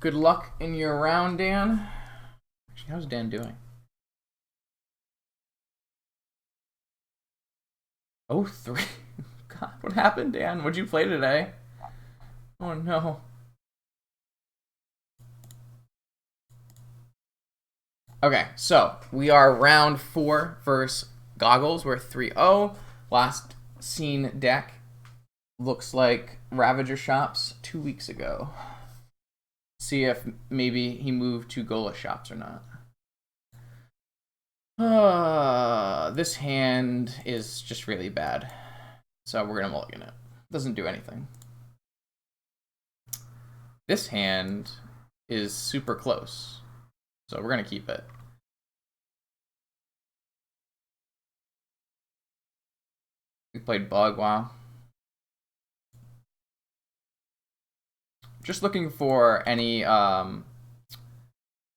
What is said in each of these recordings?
Good luck in your round, Dan. Actually, how's Dan doing? Oh, 3. God, what happened, Dan? What'd you play today? Oh, no. Okay, so we are round 4 versus Goggles. We're 3-0. Last seen deck looks like Ravager Shops 2 weeks ago. See if maybe he moved to Gola Shops or not. This hand is just really bad. So we're going to mulligan it. Doesn't do anything. This hand is super close. So we're going to keep it. We played Bug, wow. Just looking for any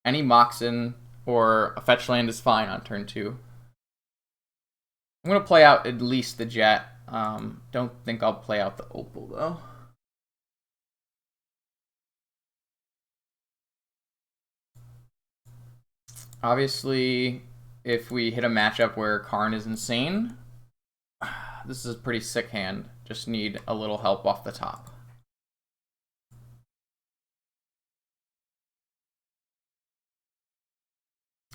Moxen or a fetch land is fine on turn 2. I'm going to play out at least the Jet. Don't think I'll play out the Opal, though. Obviously, if we hit a matchup where Karn is insane, this is a pretty sick hand. Just need a little help off the top.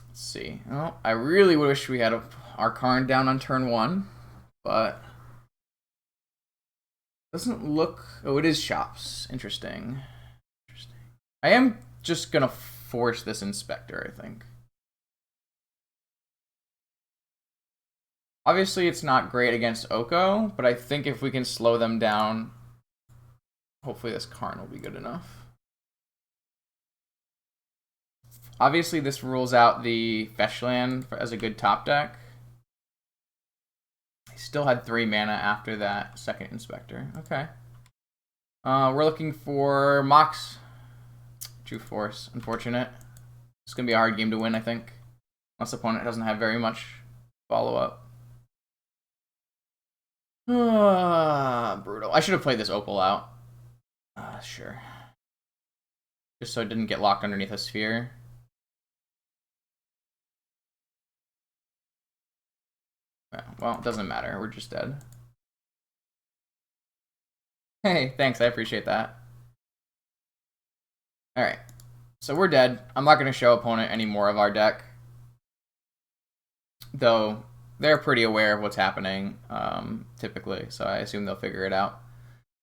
Let's see. Oh, I really wish we had our Karn down on turn 1, but doesn't look. Oh, it is Shops. Interesting. I am just gonna force this Inspector, I think. Obviously, it's not great against Oko, but I think if we can slow them down, hopefully this Karn will be good enough. Obviously, this rules out the fetch land as a good top deck. I still had 3 mana after that second Inspector. Okay. We're looking for Mox. True Force. Unfortunate. It's going to be a hard game to win, I think. Unless the opponent doesn't have very much follow-up. Brutal. I should have played this Opal out. Sure. Just so it didn't get locked underneath a sphere. Well, it doesn't matter. We're just dead. Hey, thanks. I appreciate that. Alright. So we're dead. I'm not going to show opponent any more of our deck. Though, they're pretty aware of what's happening, typically. So I assume they'll figure it out.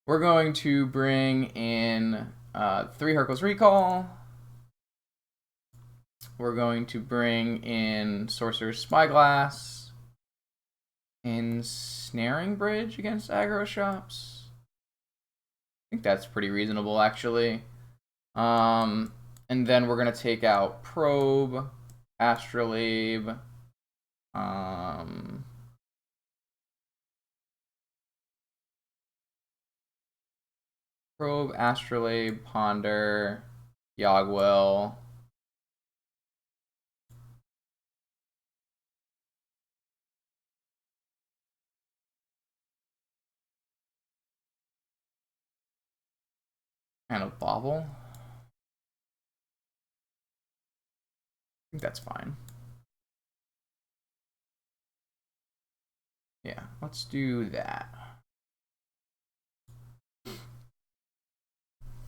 We're going to bring in 3 Hercules Recall. We're going to bring in Sorcerer's Spyglass. Ensnaring Bridge against Aggro Shops. I think that's pretty reasonable, actually. And then we're going to take out Probe, Astrolabe, Ponder, Yogwell. And a Bobble. I think that's fine. Yeah, let's do that.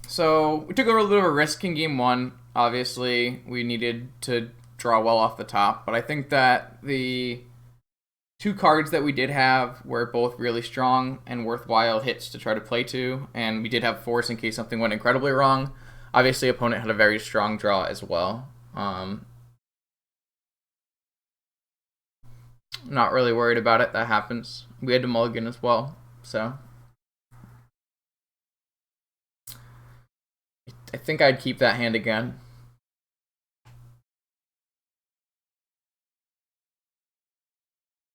So we took a little bit of a risk in game 1. Obviously, we needed to draw well off the top, but I think that the 2 cards that we did have were both really strong and worthwhile hits to try to play to, and we did have force in case something went incredibly wrong. Obviously, opponent had a very strong draw as well. Not really worried about it. That happens. We had to mulligan as well, so I think I'd keep that hand again.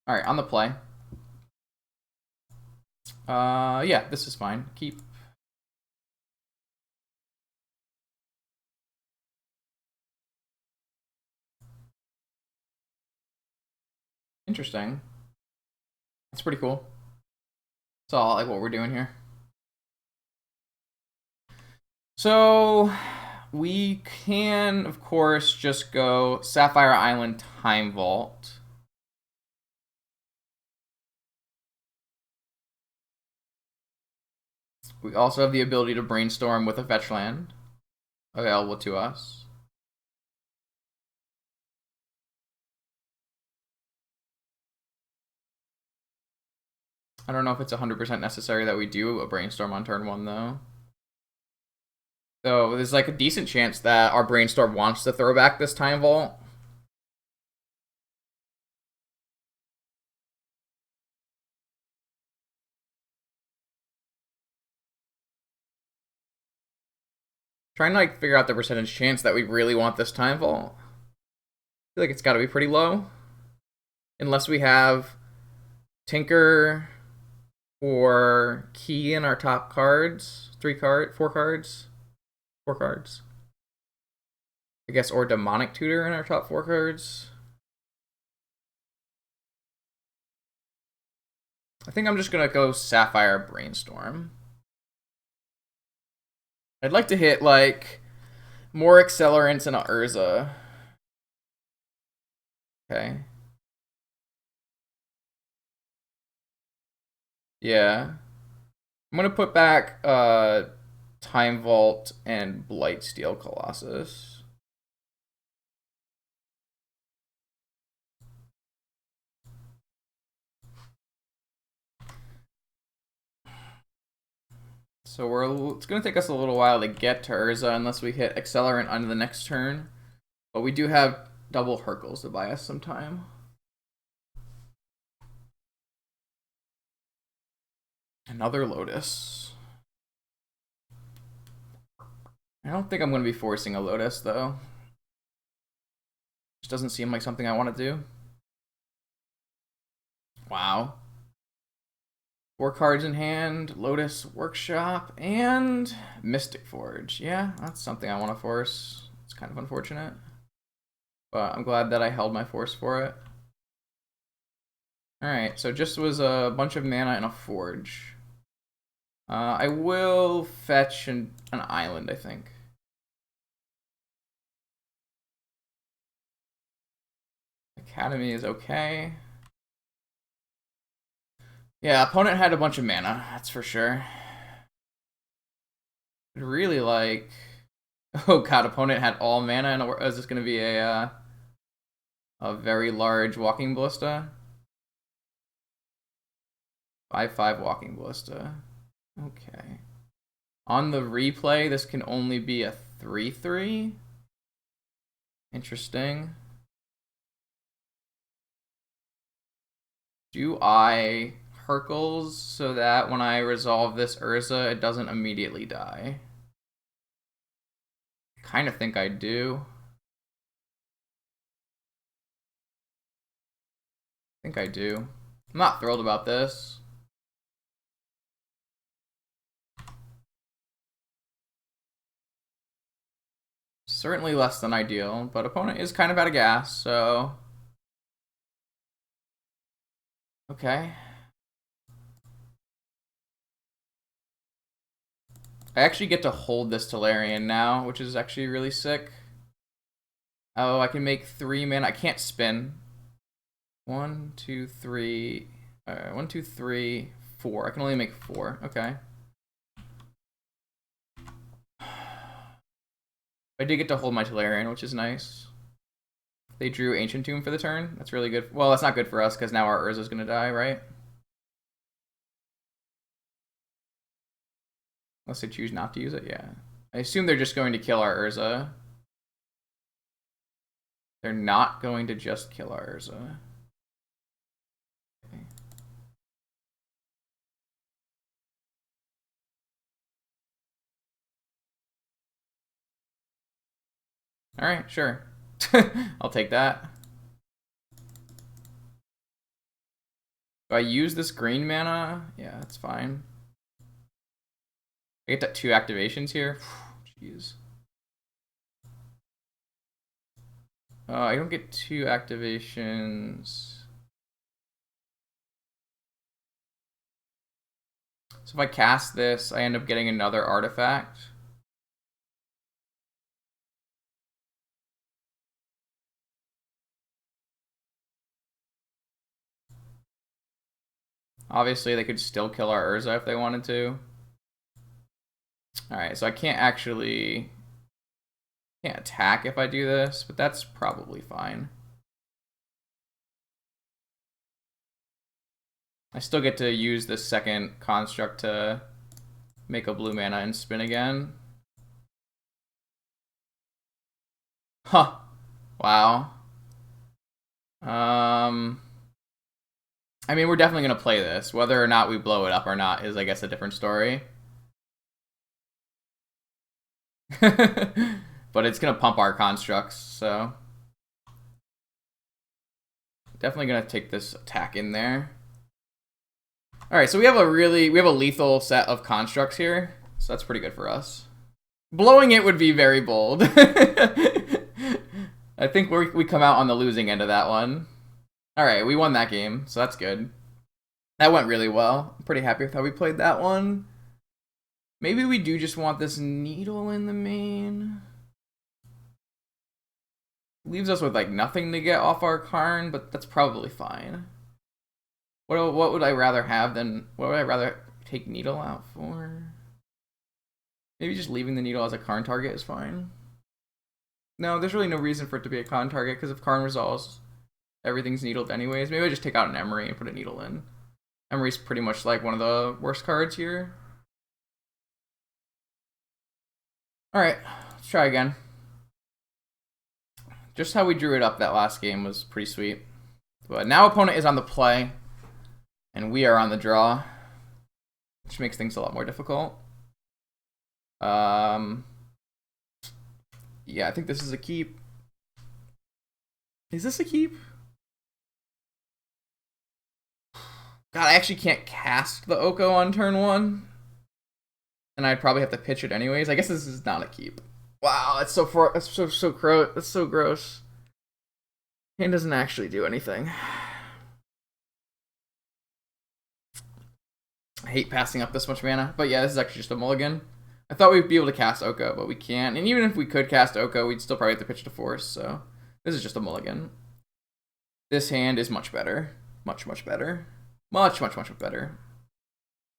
Alright, on the play. Yeah, this is fine. Keep. Interesting. That's pretty cool. So I like what we're doing here. So We can, of course, just go Sapphire Island Time Vault. We also have the ability to brainstorm with a fetch land available to us. I don't know if it's 100% necessary that we do a brainstorm on turn 1, though. So there's like a decent chance that our brainstorm wants to throw back this Time Vault. Trying to like figure out the percentage chance that we really want this Time Vault. I feel like it's got to be pretty low. Unless we have Tinker or Key in our top cards. 4 cards. 4 cards. I guess, or Demonic Tutor in our top 4 cards. I think I'm just going to go Sapphire Brainstorm. I'd like to hit, like, more Accelerants and a Urza. Okay. Yeah. I'm going to put back Time Vault and Blightsteel Colossus. So it's going to take us a little while to get to Urza unless we hit Accelerant on the next turn. But we do have double Hercules to buy us some time. Another Lotus. I don't think I'm going to be forcing a Lotus, though. Just doesn't seem like something I want to do. Wow. 4 cards in hand, Lotus Workshop, and Mystic Forge. Yeah, that's something I want to force. It's kind of unfortunate. But I'm glad that I held my force for it. Alright, so just was a bunch of mana and a Forge. I will fetch an island, I think. Academy is okay. Yeah, opponent had a bunch of mana, that's for sure. I'd really like... Oh god, opponent had all mana, and is this going to be a very large Walking Ballista? 5/5 Walking Ballista. Okay. On the replay, this can only be a 3/3. Interesting. Do I Hercules so that when I resolve this Urza, it doesn't immediately die? Kind of think I do. I think I do. I'm not thrilled about this. Certainly less than ideal, but opponent is kind of out of gas, so... Okay. I actually get to hold this Tolarian now, which is actually really sick. Oh, I can make 3 mana. I can't spin. 1, 2, 3. 1, 2, 3, 4. I can only make 4. Okay. I did get to hold my Tolarian, which is nice. They drew Ancient Tomb for the turn. That's really good. Well, that's not good for us because now our Urza's going to die, right? Unless they choose not to use it, yeah. I assume they're just going to kill our Urza. They're not going to just kill our Urza. Okay. Alright, sure. I'll take that. Do I use this green mana? Yeah, that's fine. I get that 2 activations here. Jeez. I don't get 2 activations. So if I cast this, I end up getting another artifact. Obviously, they could still kill our Urza if they wanted to. Alright, so I can't attack if I do this, but that's probably fine. I still get to use this second construct to make a blue mana and spin again. Huh. Wow. I mean, we're definitely going to play this. Whether or not we blow it up or not is, I guess, a different story. But it's going to pump our constructs, so... Definitely going to take this attack in there. Alright, so we have a lethal set of constructs here. So that's pretty good for us. Blowing it would be very bold. I think we come out on the losing end of that one. Alright, we won that game, so that's good. That went really well. I'm pretty happy with how we played that one. Maybe we do just want this needle in the main. Leaves us with like nothing to get off our Karn, but that's probably fine. What would I rather have than... What would I rather take needle out for? Maybe just leaving the needle as a Karn target is fine. No, there's really no reason for it to be a Karn target, because if Karn resolves, everything's needled anyways. Maybe I just take out an Emery and put a needle in. Emery's pretty much like one of the worst cards here. Alright, let's try again. Just how we drew it up that last game was pretty sweet. But now opponent is on the play, and we are on the draw, which makes things a lot more difficult. Yeah, I think this is a keep. Is this a keep? God, I actually can't cast the Oko on turn 1. And I'd probably have to pitch it anyways. I guess this is not a keep. Wow, that's so gross. That's so gross. Hand doesn't actually do anything. I hate passing up this much mana. But yeah, this is actually just a mulligan. I thought we'd be able to cast Oko, but we can't. And even if we could cast Oko, we'd still probably have to pitch to force. So this is just a mulligan. This hand is much better. Much better. Much better.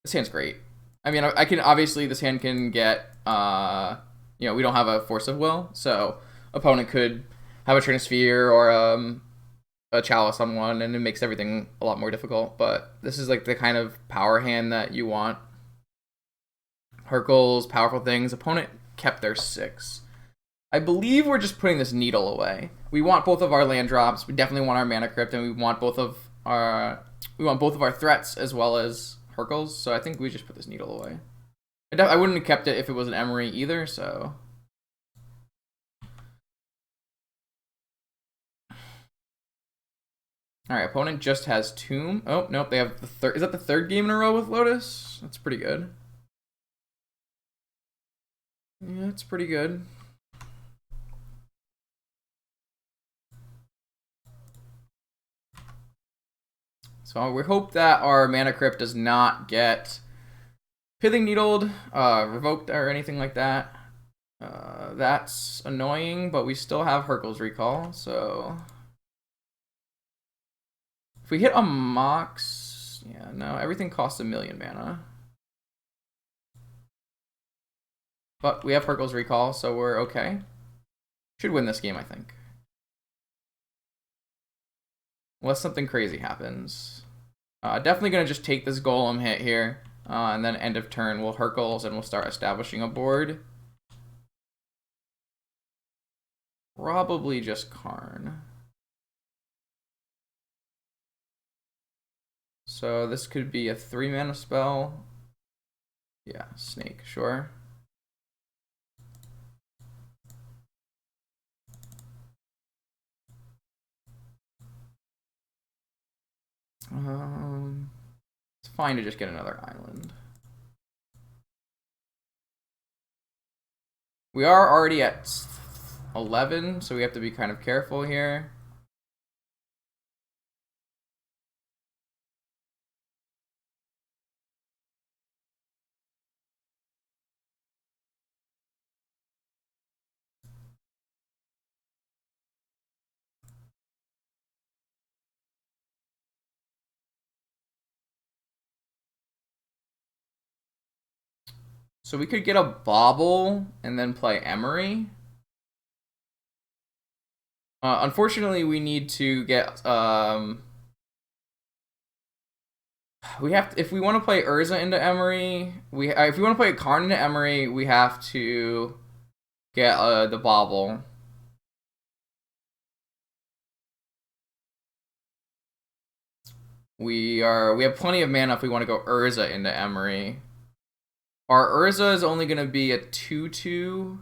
This hand's great. I mean, I can obviously, this hand can get, you know, we don't have a Force of Will, so opponent could have a Trinisphere or a Chalice on one, and it makes everything a lot more difficult. But this is like the kind of power hand that you want. Hercules, powerful things. Opponent kept their 6. I believe we're just putting this needle away. We want both of our land drops. We definitely want our mana crypt, and we want both of our threats as well as Hercules. So I think we just put this needle away. I wouldn't have kept it if it was an Emery either. So. Alright, opponent just has Tomb. Oh, nope, they have the third. Is that the third game in a row with Lotus? That's pretty good. Yeah, it's pretty good. So we hope that our mana crypt does not get Pithing Needled, revoked, or anything like that. That's annoying, but we still have Hercules Recall, so... If we hit a Mox... Yeah, no, everything costs 1,000,000 mana. But we have Hercules Recall, so we're okay. Should win this game, I think. Unless something crazy happens. Definitely going to just take this Golem hit here. And then end of turn, we'll Hercules and we'll start establishing a board. Probably just Karn. So this could be a 3-mana spell. Yeah, Snake, sure. It's fine to just get another island. We are already at 11, so we have to be kind of careful here. So we could get a Bobble and then play Emery. Unfortunately, we need to get we have to, if we want to play Urza into Emery, if we want to play Karn into Emery, we have to get the Bobble. We have plenty of mana if we want to go Urza into Emery. Our Urza is only going to be a 2/2.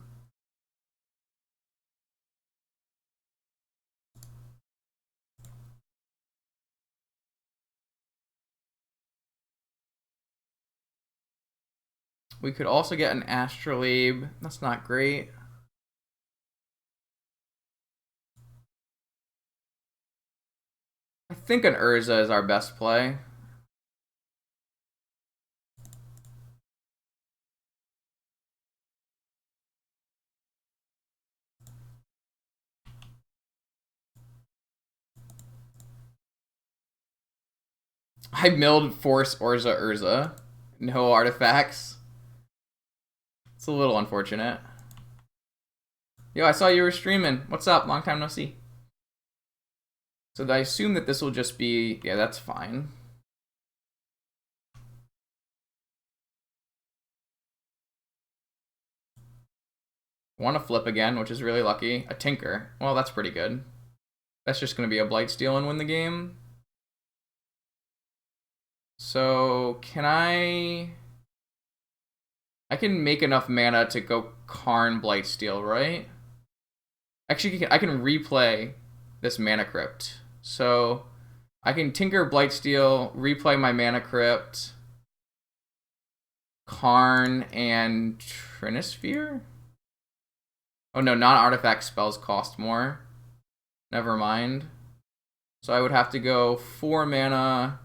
We could also get an Astrolabe. That's not great. I think an Urza is our best play. I milled Force Urza. No artifacts. It's a little unfortunate. Yo, I saw you were streaming. What's up? Long time no see. So I assume that this will just be... Yeah, that's fine. Want to flip again, which is really lucky. A Tinker. Well, that's pretty good. That's just going to be a Blightsteel and win the game. So, can I can make enough mana to go Karn Blightsteel, right? Actually, I can replay this Mana Crypt. So, I can Tinker Blightsteel, replay my Mana Crypt, Karn, and Trinisphere? Oh no, non-artifact spells cost more. Never mind. So I would have to go 4 mana,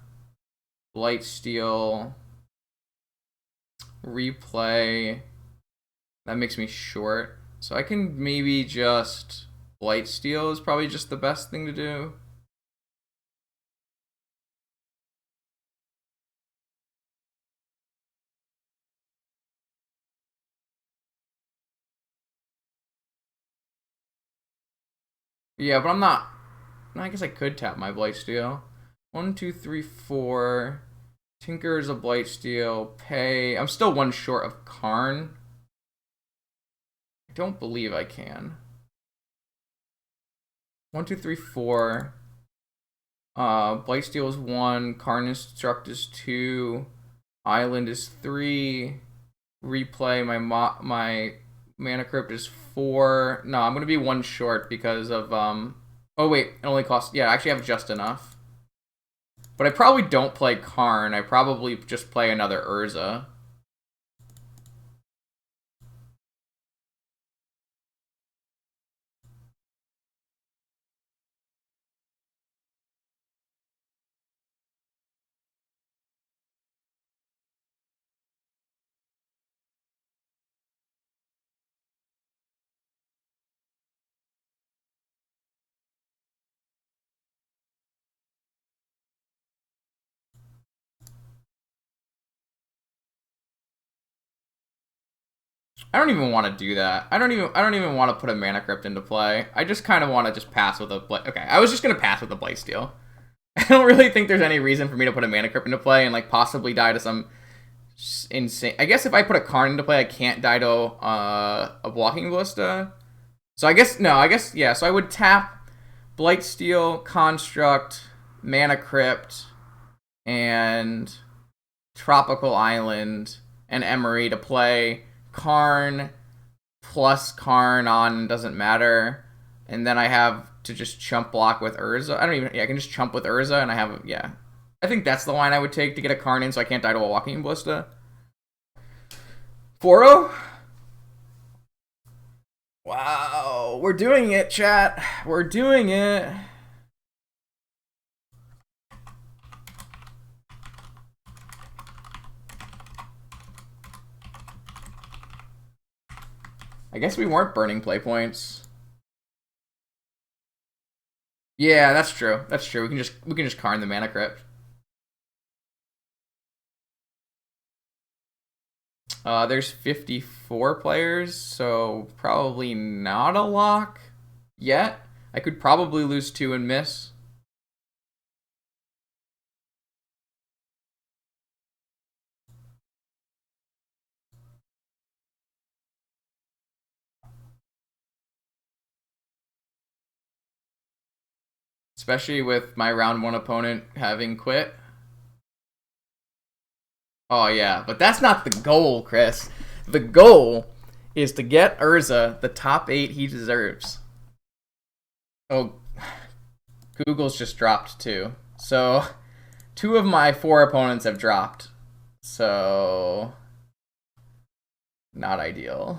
Blightsteel, replay. That makes me short. So I can maybe just... Blightsteel is probably just the best thing to do. Yeah, but I'm not... I guess I could tap my Blightsteel. 1, 2, 3, 4. Tinker is a Blightsteel. Pay. I'm still 1 short of Karn. I don't believe I can. 1, 2, 3, 4. Blightsteel is 1. Karn Instruct is 2. Island is 3. Replay. My Mana Crypt is 4. No, I'm gonna be 1 short because of oh wait, it only costs... Yeah, I actually have just enough. But I probably don't play Karn. I probably just play another Urza. I don't even want to do that. I don't even want to put a Mana Crypt into play. I just kind of want to just pass with a... Okay, I was just going to pass with a Blightsteel. I don't really think there's any reason for me to put a Mana Crypt into play and like possibly die to some insane... I guess if I put a Karn into play, I can't die to a Walking Ballista. So I guess... No, I guess... Yeah, so I would tap Blightsteel, Construct, Mana Crypt, and Tropical Island, and Emery to play Karn plus Karn on doesn't matter, and then I have to just chump block with Urza. I can just chump with Urza, and I have... Yeah, I think that's the line I would take to get a Karn in so I can't die to a Walking Ballista. 4-0? Wow, we're doing it, chat. We're doing it. I guess we weren't burning play points. Yeah, that's true. That's true. We can just Karn the Mana Crypt. There's 54 players, so probably not a lock yet. I could probably lose 2 and miss. Especially with my round 1 opponent having quit. Oh yeah, but that's not the goal, Chris. The goal is to get Urza the top 8 he deserves. Oh, Google's just dropped too. So 2 of my 4 opponents have dropped. So not ideal.